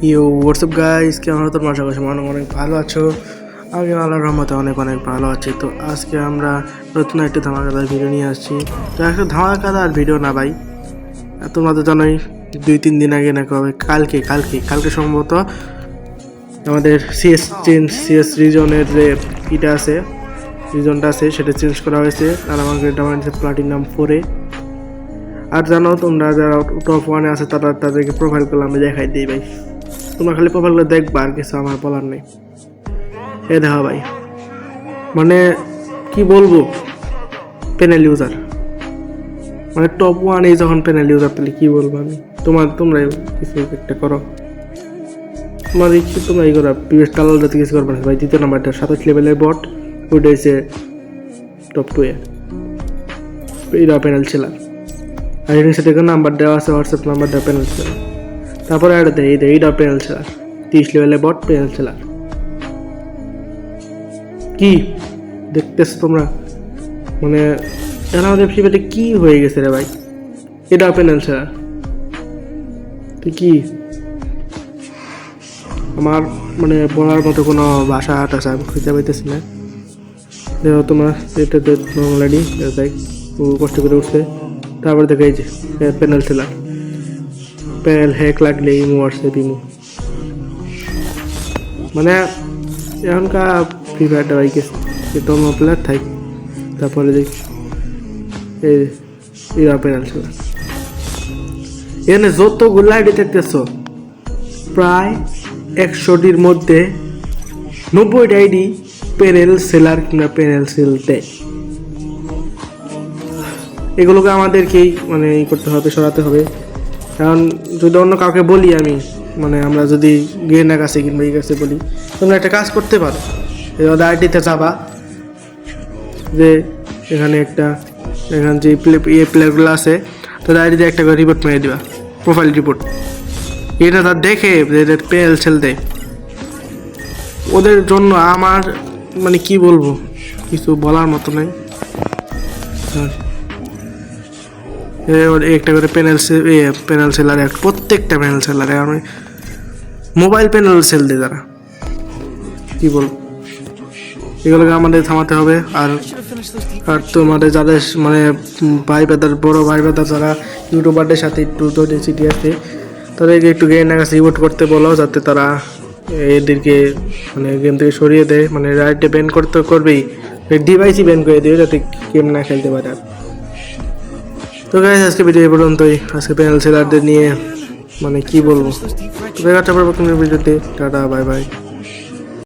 You WhatsApp guys, কেমন আছো? তোমরা আশা করছি অনেক ভালো আছো। আমি আল্লাহর রহমতে অনেক ভালো আছি। তো আজকে আমরা নতুন একটা ধামাকাদার ভিডিও নিয়ে আসছি। তো একটা ধামাকাদার ভিডিও না ভাই, তোমরা তো জানোই 2-3 দিন আগে না কবে কালকে সম্ভবত আমাদের সিএস রিজনের যে রিজনটা আছে সেটা চেঞ্জ করা হয়েছে, আর আমাকে এটা প্লাটিনাম 4-এ। আর জানো, তোমরা যারা টপ 1-এ আছে তাদেরকে প্রোফাইলগুলো আমি দেখাই দিই ভাই। তোমরা খালি প্রোফাইলগুলো দেখবা, আর কিছু আমার বলার নেই। এ দেখো ভাই, মানে কি বলবো, প্যানেল ইউজার, মানে টপ 1-এ যখন প্যানেল ইউজার, তাহলে কি বলবো আমি। তোমরা কিছু একটা করো, তোমরা এই করো। প্রিভিয়াস কালার যাতে কিছু করবে না ভাই। দ্বিতীয় নাম্বারটা 27 লেভেলের বট, ওইটা হচ্ছে টপ 2-এ এইটা প্যানেল সেলার। আর এর সাথে নাম্বার দেওয়া আছে, হোয়াটসঅ্যাপ নাম্বার দেওয়া, প্যানেল সেলার। তারপরে আর এইটা প্যানেল সেলার, 30 লেভেলের বট, প্যানেল সেলার। কি দেখতেছো তোমরা? মানে আমাদের ফিবেটে কি হয়ে গেছে রে ভাই? এটা প্যানেল সেলার। তুই কি, আমার মানে বলার মতো কোনো ভাষা টাষা খুঁজে পাইতেছি না। দেখো তোমরা, এটা অলরেডি দেখ কষ্ট করে উঠছে। তারপরে দেখো এই যে প্যানেল সেলার, প্যানেল হ্যাক লাগলে ইমো হোয়াটসঅ্যাপ ইমো। মানে এখনকার ফ্রি ফায়ারটা ভাই গেছে টর্ম প্লেয়ার থাক। তারপরে দেখ এই প্যানেল সেলার। এখানে যতগুলো আইডি দেখতেছ, প্রায় 100টির মধ্যে 90টা আইডি প্যানেল সেলার কিংবা প্যানেল সেল দেয়। এগুলোকে আমাদেরকেই মানে করতে হবে, সরাতে হবে। কারণ যদি অন্য কাউকে বলি আমি, মানে আমরা যদি গেনা কাছে কিংবা এই কাছে বলি, তোমরা একটা কাজ করতে পারো, ওদের আইডিতে যাবা, যে এখানে যে প্লেয়ারগুলো আছে তাদের আইডিতে একটা করে রিপোর্ট মেরে দিবা, প্রোফাইল রিপোর্ট। এটা তার দেখে প্যানেল সেল দেয়। ওদের জন্য আমার মানে কি বলবো, কিছু বলার মতো নেই। একটা করে প্যানেল সেলার, প্রত্যেকটা প্যানেল সেলারে আমি মোবাইল প্যানেল সেল দেয় তারা। কি বলবো, এগুলোকে আমাদের থামাতে হবে। আর তোমাদের যাদের মানে বড় ভাই বেদার যারা ইউটিউবারদের সাথে একটু সিটি আছে, তাদেরকে একটু গেমের কাছে রিপোর্ট করতে বলো, যাতে তারা এদেরকে মানে গেম থেকে সরিয়ে দেয়। মানে রাইটে ব্যান করবেই, ডিভাইসই ব্যান করে দেবে, যাতে গেম না খেলতে পারে। তো গাইস, আজকে ভিডিও পর্যন্তই। আজকে প্যানেল সেলারদের নিয়ে মানে কি বলবো। তো দেখা যাচ্ছে পরবর্তী ভিডিওতে। Tata, bye bye.